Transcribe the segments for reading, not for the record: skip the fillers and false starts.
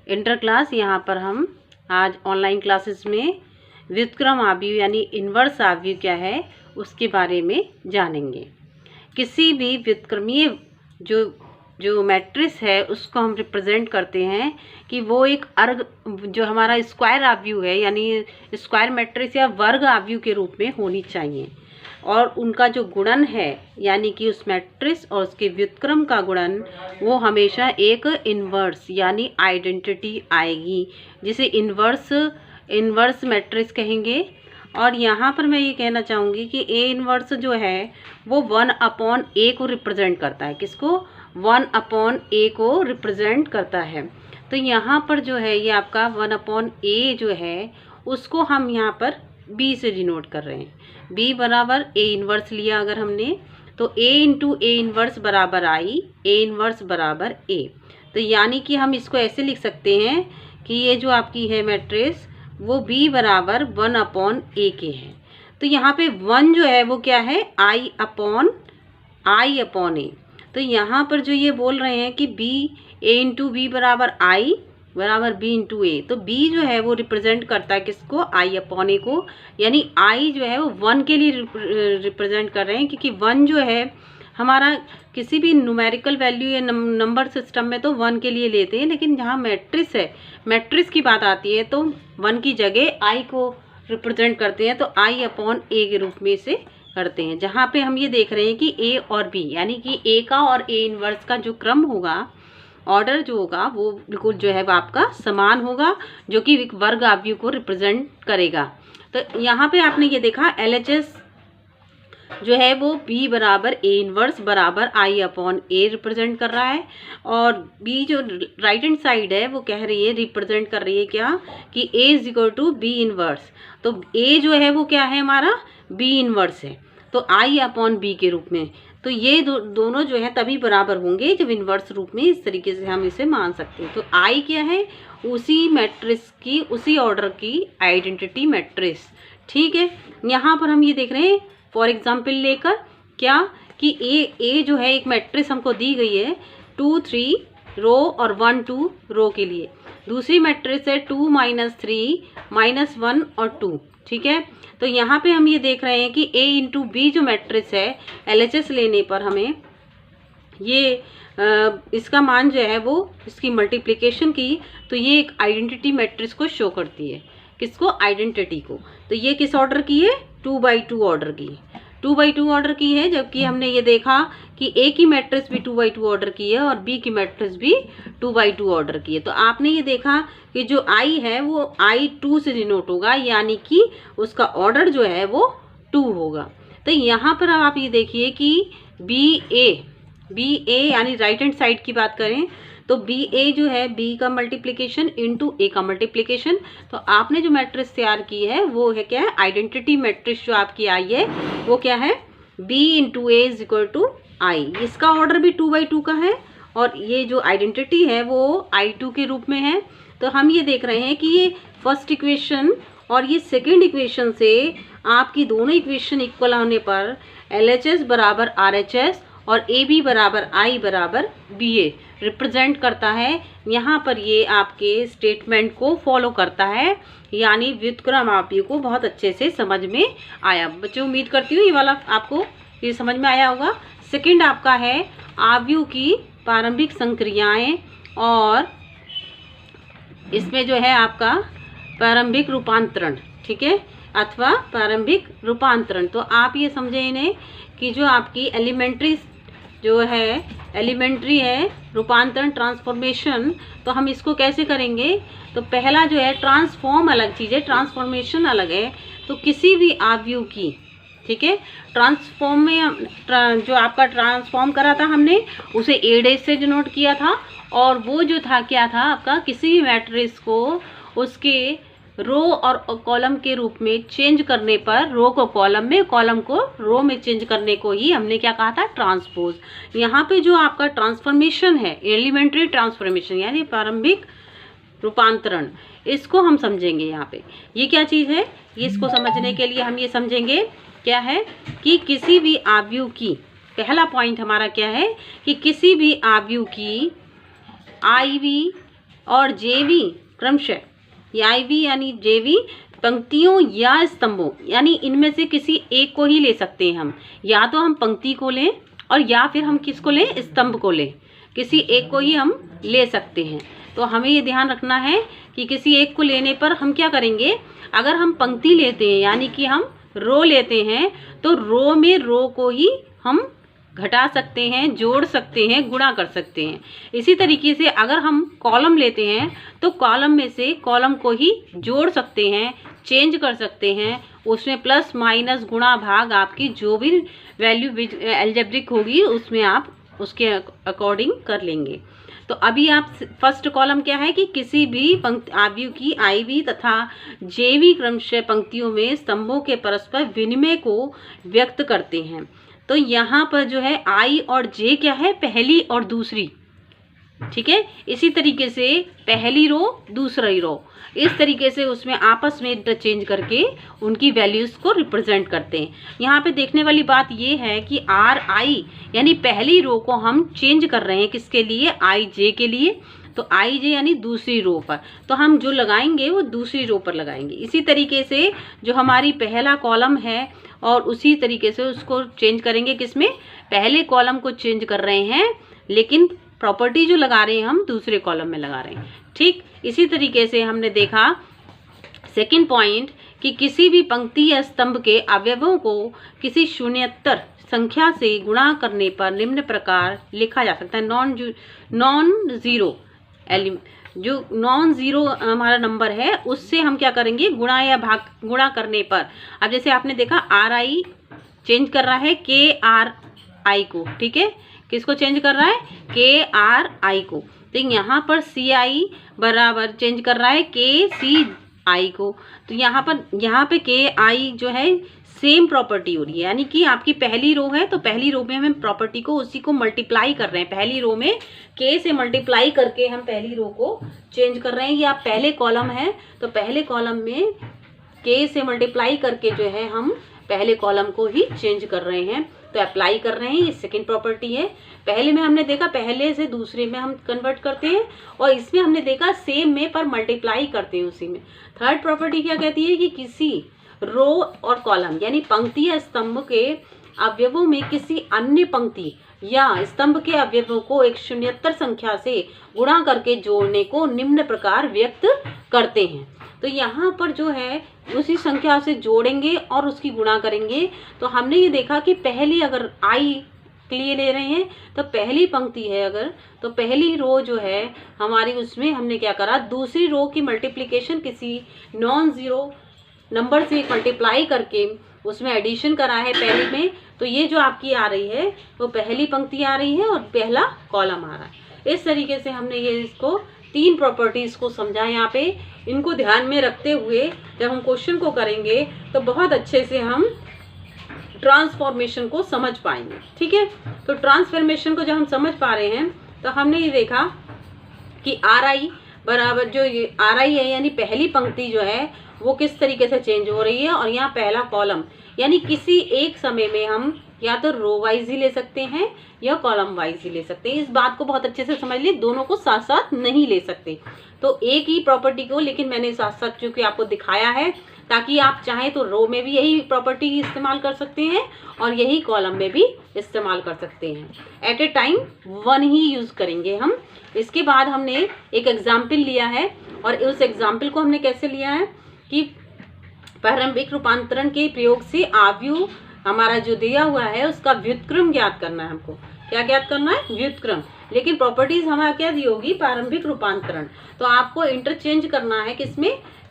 Inter class. यहाँ पर हम आज ऑनलाइन क्लासेस में व्युत्क्रम आव्यूह यानी इन्वर्स आव्यूह क्या है उसके बारे में जानेंगे। किसी भी व्युत्क्रमीय जो मैट्रिक्स है उसको हम रिप्रेजेंट करते हैं कि वो एक अर्ग जो हमारा स्क्वायर आव्यूह है यानी स्क्वायर मैट्रिक्स या वर्ग आव्यूह के रूप में होनी चाहिए, और उनका जो गुणन है यानी कि उस मैट्रिक्स और उसके व्युत्क्रम का गुणन वो हमेशा एक इन्वर्स यानी आइडेंटिटी आएगी, जिसे इन्वर्स मैट्रिक्स कहेंगे। और यहाँ पर मैं ये कहना चाहूँगी कि ए इन्वर्स जो है वो 1/a को रिप्रेजेंट करता है। किसको? 1/a को रिप्रेजेंट करता है। तो यहाँ पर जो है ये आपका 1/a जो है उसको हम यहाँ पर b से डिनोट कर रहे हैं। b बराबर a इन्वर्स लिया अगर हमने तो a इंटू a इन्वर्स बराबर i, a इन्वर्स बराबर a। तो यानी कि हम इसको ऐसे लिख सकते हैं कि ये जो आपकी है मैट्रिक्स वो b बराबर 1/a के है। तो यहाँ पे 1 जो है वो क्या है i अपॉन a। तो यहाँ पर जो ये बोल रहे हैं कि a इंटू b बराबर i बराबर b इंटू a, तो b जो है वो रिप्रेजेंट करता है किसको? i/a को, यानी i जो है वो 1 के लिए रिप्रेजेंट कर रहे हैं, क्योंकि 1 जो है हमारा किसी भी न्यूमेरिकल वैल्यू या नंबर सिस्टम में तो 1 के लिए लेते हैं, लेकिन जहाँ मैट्रिक्स है, मैट्रिक्स की बात आती है तो 1 की जगह i को रिप्रेजेंट करते हैं, तो i/a के रूप में इसे करते हैं। जहाँ पे हम ये देख रहे हैं कि a और b यानी कि a का और a इन्वर्स का जो क्रम होगा, ऑर्डर जो होगा वो बिल्कुल जो है वो आपका समान होगा, जो कि एक वर्ग आव्यूह को रिप्रेजेंट करेगा। तो यहाँ पे आपने ये देखा LHS जो है वो b बराबर a इन्वर्स बराबर i/a रिप्रेजेंट कर रहा है, और b जो राइट हैंड साइड है वो कह रही है, रिप्रेजेंट कर रही है क्या कि a is equal to b inverse. तो a जो है वो क्या है हमारा b इन्वर्स है, तो i/b के रूप में। तो ये दोनों जो है तभी बराबर होंगे जब इन्वर्स रूप में, इस तरीके से हम इसे मान सकते हैं। तो I क्या है? उसी मैट्रिक्स की, उसी ऑर्डर की आइडेंटिटी मैट्रिक्स। ठीक है, यहाँ पर हम ये देख रहे हैं फॉर एग्जाम्पल लेकर क्या कि A जो है एक मैट्रिक्स हमको दी गई है 2 3 रो और 1 2 रो के लिए। दूसरी मैट्रिक्स है 2 -3 -1 और 2। ठीक है, तो यहाँ पे हम ये देख रहे हैं कि a इंटू बी जो मैट्रिक्स है LHS लेने पर हमें ये इसका मान जो है वो इसकी मल्टीप्लिकेशन की, तो ये एक आइडेंटिटी मैट्रिक्स को शो करती है। किसको? आइडेंटिटी को। तो ये किस ऑर्डर की है? 2/2 ऑर्डर की, 2/2 ऑर्डर की है, जबकि हमने ये देखा कि A की मैट्रिक्स भी 2/2 ऑर्डर की है और B की मैट्रिक्स भी 2/2 ऑर्डर की है। तो आपने ये देखा कि जो I है वो I2 से डिनोट होगा, यानी कि उसका ऑर्डर जो है वो 2 होगा। तो यहाँ पर आप ये देखिए कि BA यानी राइट हैंड साइड की बात करें तो BA जो है B का मल्टीप्लिकेशन इंटू A का मल्टीप्लिकेशन। तो आपने जो मैट्रिक्स तैयार की है वो है क्या है? आइडेंटिटी मैट्रिक्स जो आपकी आई है वो क्या है? B into A is equal to I। इसका ऑर्डर भी 2/2 का है और ये जो आइडेंटिटी है वो I2 के रूप में है। तो हम ये देख रहे हैं कि ये फर्स्ट इक्वेशन और ये सेकेंड इक्वेशन से आपकी दोनों इक्वेशन इक्वल होने पर LHS बराबर RHS और AB बराबर I बराबर BA रिप्रेजेंट करता है। यहाँ पर ये आपके स्टेटमेंट को फॉलो करता है, यानी व्युत्क्रम आव्यूह को बहुत अच्छे से समझ में आया। बच्चों उम्मीद करती हूँ ये वाला आपको ये समझ में आया होगा। सेकंड आपका है आव्यूह की प्रारंभिक संक्रियाएं, और इसमें जो है आपका प्रारंभिक रूपांतरण, ठीक है, अथवा प्रारंभिक रूपांतरण। तो आप ये समझे इन्हें कि जो आपकी एलिमेंट्री है रूपांतरण ट्रांसफॉर्मेशन, तो हम इसको कैसे करेंगे? तो पहला जो है ट्रांसफॉर्म अलग चीज़ है, ट्रांसफॉर्मेशन अलग है। तो किसी भी आव्यूह की, ठीक है, ट्रांसफॉर्म में जो आपका ट्रांसफॉर्म करा था हमने उसे A' से डिनोट किया था, और वो जो था क्या था आपका, किसी भी मैट्रिक्स को उसके रो और कॉलम के रूप में चेंज करने पर, रो को कॉलम में, कॉलम को रो में चेंज करने को ही हमने क्या कहा था? ट्रांसपोज। यहाँ पे जो आपका ट्रांसफॉर्मेशन है एलिमेंट्री ट्रांसफॉर्मेशन यानी प्रारंभिक रूपांतरण, इसको हम समझेंगे। यहाँ पे ये क्या चीज़ है, ये इसको समझने के लिए हम ये समझेंगे क्या है कि किसी भी आव्यूह की, पहला पॉइंट हमारा क्या है कि किसी भी आव्यूह की IV और जेवी क्रमशः, IV यानी जेवी पंक्तियों या स्तंभों, यानी इनमें से किसी एक को ही ले सकते हैं हम, या तो हम पंक्ति को लें और या फिर हम किसको लें, स्तंभ को लें, किसी एक को ही हम ले सकते हैं। तो हमें ये ध्यान रखना है कि किसी एक को लेने पर हम क्या करेंगे, अगर हम पंक्ति लेते हैं यानी कि हम रो लेते हैं तो रो में रो को ही हम घटा सकते हैं, जोड़ सकते हैं, गुणा कर सकते हैं। इसी तरीके से अगर हम कॉलम लेते हैं तो कॉलम में से कॉलम को ही जोड़ सकते हैं, चेंज कर सकते हैं, उसमें प्लस माइनस गुणा भाग आपकी जो भी वैल्यू एल्जेब्रिक होगी उसमें आप उसके अकॉर्डिंग कर लेंगे। तो अभी आप फर्स्ट कॉलम क्या है कि किसी भी आव्यूह की IV तथा जेवी क्रमशः पंक्तियों में स्तंभों के परस्पर विनिमय को व्यक्त करते हैं। तो यहाँ पर जो है I और J क्या है, पहली और दूसरी, ठीक है। इसी तरीके से पहली रो दूसरी रो, इस तरीके से उसमें आपस में इंटरचेंज करके उनकी वैल्यूज़ को रिप्रेजेंट करते हैं। यहाँ पे देखने वाली बात ये है कि RI यानी पहली रो को हम चेंज कर रहे हैं किसके लिए, IJ के लिए। तो IJ यानी दूसरी रो पर, तो हम जो लगाएंगे वो दूसरी रो पर लगाएंगे। इसी तरीके से जो हमारी पहला कॉलम है और उसी तरीके से उसको चेंज करेंगे किसमें, पहले कॉलम को चेंज कर रहे हैं लेकिन प्रॉपर्टी जो लगा रहे हैं हम दूसरे कॉलम में लगा रहे हैं, ठीक। इसी तरीके से हमने देखा सेकंड पॉइंट कि किसी भी पंक्ति या स्तंभ के अवयवों को किसी शून्येतर संख्या से गुणा करने पर निम्न प्रकार लिखा जा सकता है। नॉन जीरो जो नॉन ज़ीरो हमारा नंबर है उससे हम क्या करेंगे, गुणा या भाग गुणा करने पर। अब जैसे आपने देखा RI चेंज कर रहा है KRI को, ठीक है, किसको चेंज कर रहा है, KRI को। तो यहाँ पर CI बराबर चेंज कर रहा है KCI को। तो यहाँ पे KI जो है सेम प्रॉपर्टी हो रही है, यानी कि आपकी पहली रो है तो पहली रो में हम प्रॉपर्टी को उसी को मल्टीप्लाई कर रहे हैं, पहली रो में K से मल्टीप्लाई करके हम पहली रो को चेंज कर रहे हैं। या पहले कॉलम है तो पहले कॉलम में K से मल्टीप्लाई करके जो है हम पहले कॉलम को ही चेंज कर रहे हैं, तो अप्लाई कर रहे हैं। ये सेकंड प्रॉपर्टी है। पहले में हमने देखा पहले से दूसरे में हम कन्वर्ट करते हैं और इसमें हमने देखा सेम में पर मल्टीप्लाई करते हैं उसी में। थर्ड प्रॉपर्टी क्या कहती है कि किसी रो और कॉलम यानी पंक्ति या स्तंभ के अवयवों में किसी अन्य पंक्ति या स्तंभ के अवयवों को एक शून्येतर संख्या से गुणा करके जोड़ने को निम्न प्रकार व्यक्त करते हैं। तो यहाँ पर जो है उसी संख्या से जोड़ेंगे और उसकी गुणा करेंगे। तो हमने ये देखा कि पहली अगर I के लिए ले रहे हैं तो पहली पंक्ति है अगर, तो पहली रो जो है हमारी उसमें हमने क्या करा, दूसरी रो की मल्टीप्लिकेशन किसी नॉन ज़ीरो नंबर से मल्टीप्लाई करके उसमें एडिशन करा है पहली में। तो ये जो आपकी आ रही है वो पहली पंक्ति आ रही है और पहला कॉलम आ रहा है। इस तरीके से हमने ये इसको तीन प्रॉपर्टीज़ को समझा। यहाँ पे इनको ध्यान में रखते हुए जब हम क्वेश्चन को करेंगे तो बहुत अच्छे से हम ट्रांसफॉर्मेशन को समझ पाएंगे, ठीक है। तो ट्रांसफॉर्मेशन को जब हम समझ पा रहे हैं तो हमने ये देखा कि RI बराबर जो ये RI है यानी पहली पंक्ति जो है वो किस तरीके से चेंज हो रही है, और यहाँ पहला कॉलम यानी किसी एक समय में हम या तो रो वाइज ही ले सकते हैं या कॉलम वाइज ही ले सकते हैं। इस बात को बहुत अच्छे से समझ लिए, दोनों को साथ साथ नहीं ले सकते। तो एक ही प्रॉपर्टी को, लेकिन मैंने साथ साथ चूँकि आपको दिखाया है ताकि आप चाहें तो रो में भी यही प्रॉपर्टी इस्तेमाल कर सकते हैं और यही कॉलम में भी इस्तेमाल कर सकते हैं। एट ए टाइम वन ही यूज़ करेंगे हम। इसके बाद हमने एक एग्जाम्पल लिया है और उस एग्जाम्पल को हमने कैसे लिया है कि प्रारंभिक रूपांतरण के प्रयोग से आव्यूह हमारा जो दिया हुआ है उसका व्युत्क्रम ज्ञात करना है। हमको क्या ज्ञात करना है, व्युत्क्रम। लेकिन प्रॉपर्टीज हमारा क्या दी होगी, प्रारंभिक रूपांतरण। तो आपको इंटरचेंज करना है किसमें,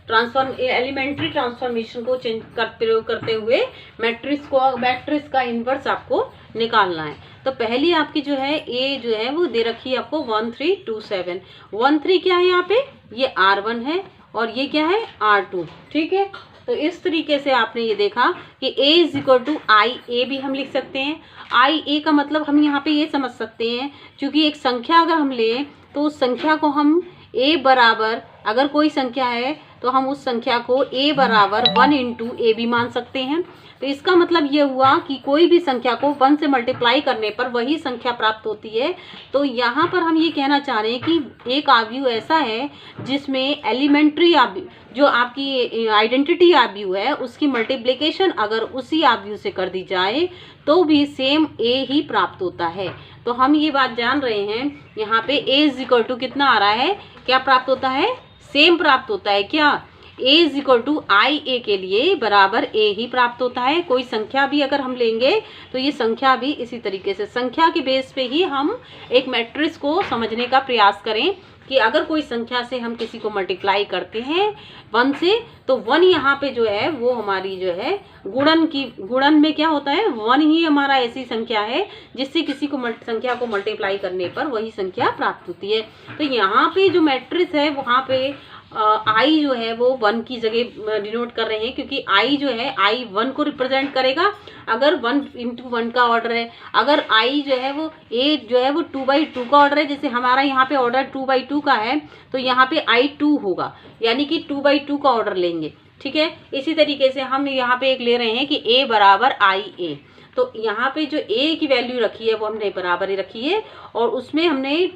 एलिमेंट्री ट्रांसफॉर्मेशन को चेंज करते हुए मैट्रिक्स का इनवर्स आपको निकालना है। तो पहली आपकी जो है ए जो है वो दे रखी है आपको 1 3 2 7। 1 3 क्या है यहाँ पे, ये R1 है और ये क्या है R2, ठीक है। तो इस तरीके से आपने ये देखा कि A इज इक्वल टू आई ए भी हम लिख सकते हैं। आई ए का मतलब हम यहाँ पे ये समझ सकते हैं, क्योंकि एक संख्या अगर हम लें तो उस संख्या को हम A बराबर, अगर कोई संख्या है तो हम उस संख्या को a बराबर 1 इंटू ए भी मान सकते हैं। तो इसका मतलब ये हुआ कि कोई भी संख्या को 1 से मल्टीप्लाई करने पर वही संख्या प्राप्त होती है। तो यहाँ पर हम ये कहना चाह रहे हैं कि एक आव्यूह ऐसा है जिसमें एलिमेंट्री आव्यूह, जो आपकी आइडेंटिटी आव्यूह है, उसकी मल्टीप्लिकेशन अगर उसी आव्यूह से कर दी जाए तो भी सेम a ही प्राप्त होता है। तो हम ये बात जान रहे हैं यहाँ पे a इज इक्वल टू कितना आ रहा है, क्या प्राप्त होता है, सेम प्राप्त होता है। क्या a इज इक्वल टू आई ए के लिए बराबर a ही प्राप्त होता है। कोई संख्या भी अगर हम लेंगे तो ये संख्या भी इसी तरीके से, संख्या के बेस पे ही हम एक मैट्रिक्स को समझने का प्रयास करें कि अगर कोई संख्या से हम किसी को मल्टीप्लाई करते हैं 1 से, तो 1 यहाँ पे जो है वो हमारी जो है गुणन में क्या होता है, 1 ही हमारा ऐसी संख्या है जिससे किसी को संख्या को मल्टीप्लाई करने पर वही संख्या प्राप्त होती है। तो यहाँ पे जो मैट्रिक्स है वहाँ पे आई जो है वो 1 की जगह डिनोट कर रहे हैं, क्योंकि आई जो है आई 1 को रिप्रेजेंट करेगा अगर 1 इंटू 1 का ऑर्डर है। अगर आई जो है वो ए जो है वो 2/2 का ऑर्डर है, जैसे हमारा यहाँ पे ऑर्डर 2/2 का है तो यहाँ पे आई 2 होगा, यानी कि 2/2 का ऑर्डर लेंगे। ठीक है, इसी तरीके से हम यहाँ पे एक ले रहे हैं कि a बराबर आई ए। तो यहाँ पे जो a की वैल्यू रखी है वो हमने बराबर ही रखी है, और उसमें हमने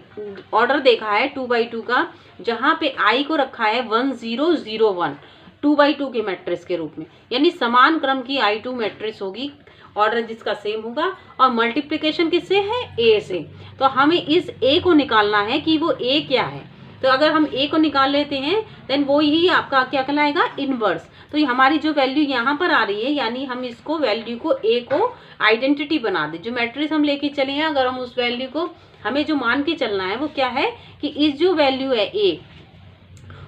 ऑर्डर देखा है 2/2 का, जहाँ पे i को रखा है 1001 2/2 के मैट्रिक्स के रूप में, यानी समान क्रम की I2 मैट्रिक्स होगी, ऑर्डर जिसका सेम होगा, और मल्टीप्लिकेशन किससे है, a से। तो हमें इस a को निकालना है कि वो a क्या है। तो अगर हम a को निकाल लेते हैं देन वो ही आपका क्या कहलाएगा, इनवर्स। तो हमारी जो वैल्यू यहाँ पर आ रही है, यानी हम इसको वैल्यू को a को आइडेंटिटी बना दें, जो मैट्रिक्स हम लेके चले हैं, अगर हम उस वैल्यू को हमें जो मान के चलना है वो क्या है कि इस जो वैल्यू है a,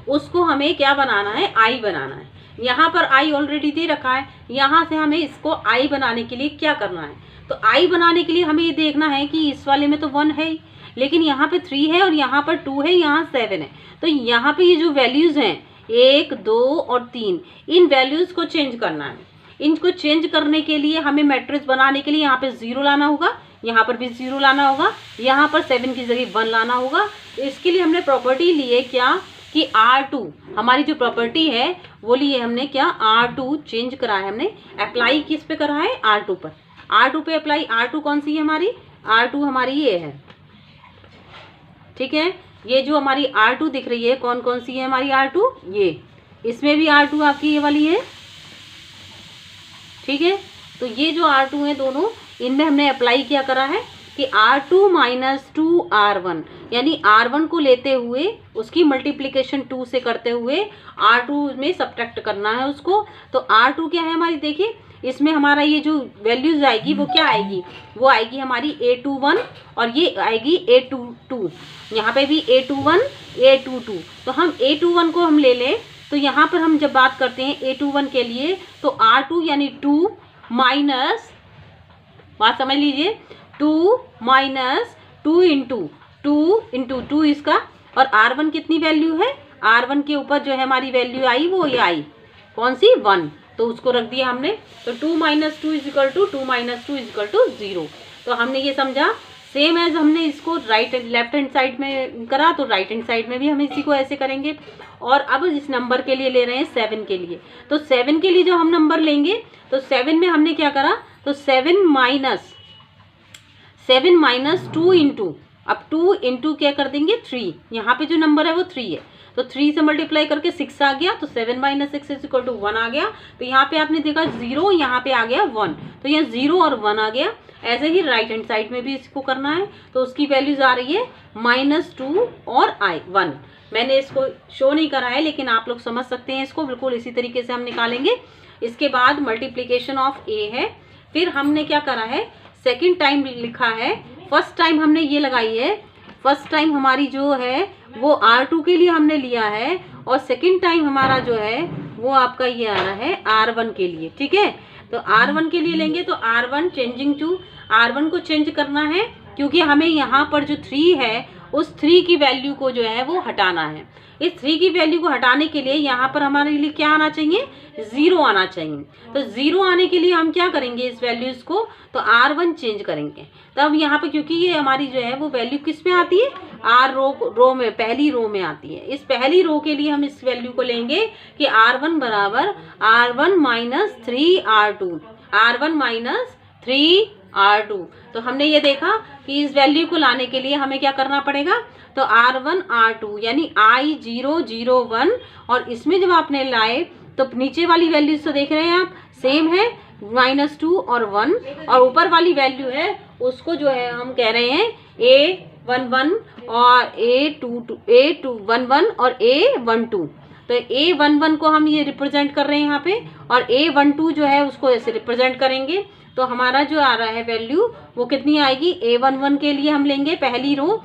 उसको हमें क्या बनाना है, i बनाना है। यहाँ पर i ऑलरेडी दे रखा है, यहाँ से हमें इसको i बनाने के लिए क्या करना है, तो i बनाने के लिए हमें ये देखना है कि इस वाले में तो 1 है ही, लेकिन यहाँ पे 3 है और यहाँ पर 2 है, यहाँ 7 है। तो यहाँ पे ये जो वैल्यूज़ हैं 1, 2 और 3, इन वैल्यूज़ को चेंज करना है। इनको चेंज करने के लिए हमें मैट्रिक्स बनाने के लिए यहाँ पे 0 लाना होगा, यहाँ पर भी 0 लाना होगा, यहाँ पर 7 की जगह 1 लाना होगा। इसके लिए हमने प्रॉपर्टी ली है क्या कि R2, हमारी जो प्रॉपर्टी है वो लिए हमने क्या, R2 चेंज करा है हमने, अप्लाई किस पे करा है, R2 पर। R2 पे अप्लाई, R2 कौन सी है हमारी, R2 हमारी ये है। ठीक है, ये जो हमारी R2 दिख रही है कौन कौन सी है हमारी R2, ये, इसमें भी R2 आपकी ये वाली है। ठीक है, तो ये जो R2 है दोनों, इनमें हमने अप्लाई क्या करा है कि R2 माइनस 2R1, यानी R1 को लेते हुए उसकी मल्टीप्लिकेशन 2 से करते हुए R2 में सब्ट्रैक्ट करना है उसको। तो R2 क्या है हमारी, देखिए इसमें हमारा ये जो वैल्यूज आएगी वो क्या आएगी, वो आएगी हमारी A21 और ये आएगी A22, यहाँ पे भी A21 A22। तो हम A21 को हम ले लें, तो यहाँ पर हम जब बात करते हैं A21 के लिए, तो R2 यानी 2 माइनस, बात समझ लीजिए, 2 माइनस 2 इंटू 2 इसका, और R1 कितनी वैल्यू है, R1 के ऊपर जो है हमारी वैल्यू आई वो ये आई कौन सी, 1, तो उसको रख दिया हमने। तो 2 minus 2 is equal to 2 minus 2 is equal to 0। तो हमने ये समझा, सेम एज हमने इसको लेफ्ट हैंड साइड में करा, तो राइट हैंड साइड में भी हम इसी को ऐसे करेंगे। और अब इस नंबर के लिए ले रहे हैं 7 के लिए, तो 7 के लिए जो हम नंबर लेंगे, तो 7 में हमने क्या करा, तो 7 माइनस 2 इंटू, अब 2 इंटू क्या कर देंगे 3, यहाँ पे जो नंबर है वो 3 है, तो 3 से मल्टीप्लाई करके 6 आ गया, तो 7 माइनस 6 इज इक्वल टू 1 आ गया। तो यहाँ पे आपने देखा 0, यहाँ पे आ गया 1, तो यहाँ 0 और 1 आ गया। ऐसे ही राइट हैंड साइड में भी इसको करना है, तो उसकी वैल्यूज आ रही है -2 और 1। मैंने इसको शो नहीं करा है, लेकिन आप लोग समझ सकते हैं इसको, बिल्कुल इसी तरीके से हम निकालेंगे। इसके बाद मल्टीप्लीकेशन ऑफ a है, फिर हमने क्या करा है, सेकेंड टाइम लिखा है, फर्स्ट टाइम हमने ये लगाई है, फर्स्ट टाइम हमारी जो है वो R2 के लिए हमने लिया है, और सेकेंड टाइम हमारा जो है वो आपका ये आ रहा है R1 के लिए। ठीक है, तो R1 के लिए लेंगे, तो R1 चेंजिंग टू, R1 को चेंज करना है, क्योंकि हमें यहाँ पर जो 3 है उस 3 की वैल्यू को जो है वो हटाना है। इस 3 की वैल्यू को हटाने के लिए यहाँ पर हमारे लिए क्या आना चाहिए, 0 आना चाहिए। तो 0 आने के लिए हम क्या करेंगे, इस वैल्यूज़ को तो R1 चेंज करेंगे। तब यहाँ पे क्योंकि ये हमारी जो है वो वैल्यू किस में आती है, R रो में, पहली रो में आती है। इस पहली रो के लिए हम इस वैल्यू को लेंगे कि R1 बराबर R1 minus 3R2, R1 minus 3R2। तो हमने ये देखा कि इस वैल्यू को लाने के लिए हमें क्या करना पड़ेगा, तो R1 R2 यानी I0 0 1, और इसमें जब आपने लाए तो नीचे वाली वैल्यूज तो देख रहे हैं आप सेम है, -2 और 1, और ऊपर वाली वैल्यू है उसको जो है हम कह रहे हैं A11 और A11 और A12। तो A11 को हम ये रिप्रेजेंट कर रहे हैं यहाँ पे, और A12 जो है उसको ऐसे रिप्रेजेंट करेंगे। तो हमारा जो आ रहा है वैल्यू वो कितनी आएगी, A11 के लिए हम लेंगे पहली रो,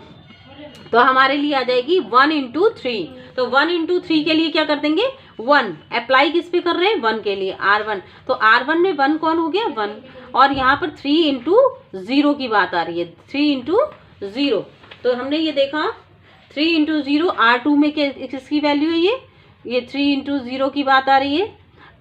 तो हमारे लिए आ जाएगी 1 × 3। तो 1 × 3 के लिए क्या कर देंगे, 1 अप्लाई किस पे कर रहे हैं, 1 के लिए R1। तो R1 में 1 कौन हो गया, 1, और यहाँ पर 3 × 0 की बात आ रही है, 3 × 0। तो हमने ये देखा 3 × 0 R2 में किसकी वैल्यू है, ये 3 × 0 की बात आ रही है।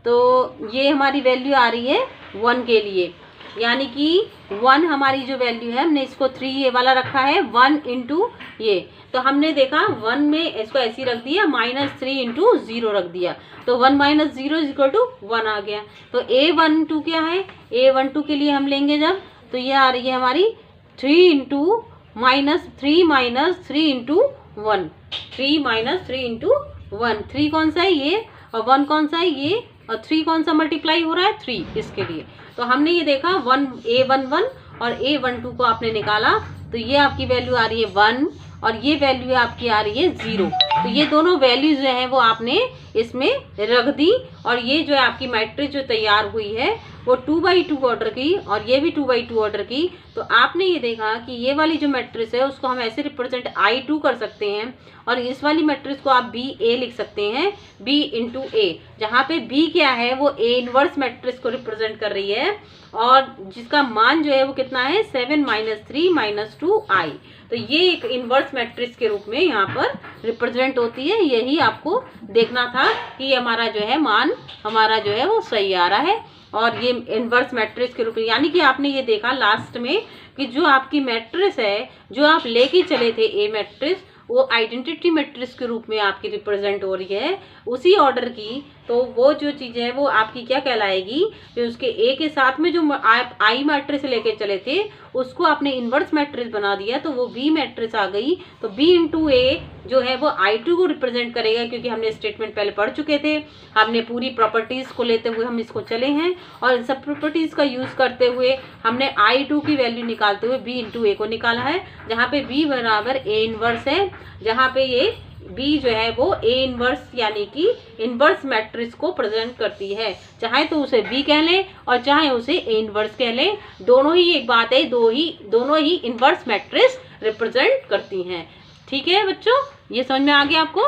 तो ये हमारी वैल्यू आ रही है 1 के लिए, यानी कि 1 हमारी जो वैल्यू है हमने इसको 3 ये वाला रखा है, 1 × ये। तो हमने देखा 1 में इसको ऐसे रख दिया, -3 × 0 रख दिया, तो 1 - 0 = 1 आ गया। तो A12 क्या है, A12 के लिए हम लेंगे जब, तो ये आ रही है हमारी 3 × -3 - 3 × 1, 3 - 3 × 1। 3 कौन सा है ये, और 1 कौन सा है ये, और 3 कौन सा मल्टीप्लाई हो रहा है, 3, इसके लिए। तो हमने ये देखा A11 और A12 को आपने निकाला, तो ये आपकी वैल्यू आ रही है 1, और ये वैल्यू आपकी आ रही है 0। तो ये दोनों वैल्यूज जो हैं वो आपने इसमें रख दी, और ये जो है आपकी मैट्रिक्स जो तैयार हुई है वो 2x2 ऑर्डर की, और ये भी 2x2 ऑर्डर की। तो आपने ये देखा कि ये वाली जो मैट्रिक्स है उसको हम ऐसे रिप्रेजेंट I2 कर सकते हैं, और इस वाली मैट्रिक्स को आप BA लिख सकते हैं, B × A, जहाँ पे B क्या है वो A इनवर्स मैट्रिक्स को रिप्रेजेंट कर रही है, और जिसका मान जो है वो कितना है, 7 - 3 - 2I। तो ये एक इनवर्स मैट्रिक्स के रूप में यहाँ पर रिप्रेजेंट होती है। यही आपको देखना था कि हमारा जो है मान हमारा जो है वो सही आ रहा है, और ये इनवर्स मैट्रिक्स के रूप में, यानी कि आपने ये देखा लास्ट में कि जो आपकी मैट्रिक्स है जो आप लेके चले थे ए मैट्रिक्स, वो आइडेंटिटी मैट्रिक्स के रूप में आपकी रिप्रेजेंट हो रही है उसी ऑर्डर की। तो वो जो चीज़ है वो आपकी क्या कहलाएगी, जो उसके ए के साथ में जो आप आई मैट्रिक्स लेके चले थे उसको आपने इन्वर्स मैट्रिक्स बना दिया, तो वो बी मैट्रिक्स आ गई। तो B × A जो है वो I2 को रिप्रेजेंट करेगा, क्योंकि हमने स्टेटमेंट पहले पढ़ चुके थे, हमने पूरी प्रॉपर्टीज़ को लेते हुए हम इसको चले हैं, और इन सब प्रॉपर्टीज़ का यूज़ करते हुए हमने I2 की वैल्यू निकालते हुए B × A को निकाला है, जहाँ पे B बराबर A इनवर्स है, जहाँ पे ये B जो है वो A इनवर्स यानी कि इनवर्स मैट्रिक्स को प्रेजेंट करती है। चाहे तो उसे B कह लें और चाहे उसे A इनवर्स कह लें, दोनों ही एक बात है, दोनों ही इनवर्स मैट्रिक्स रिप्रेजेंट करती हैं। ठीक है बच्चों, ये समझ में आ गया आपको।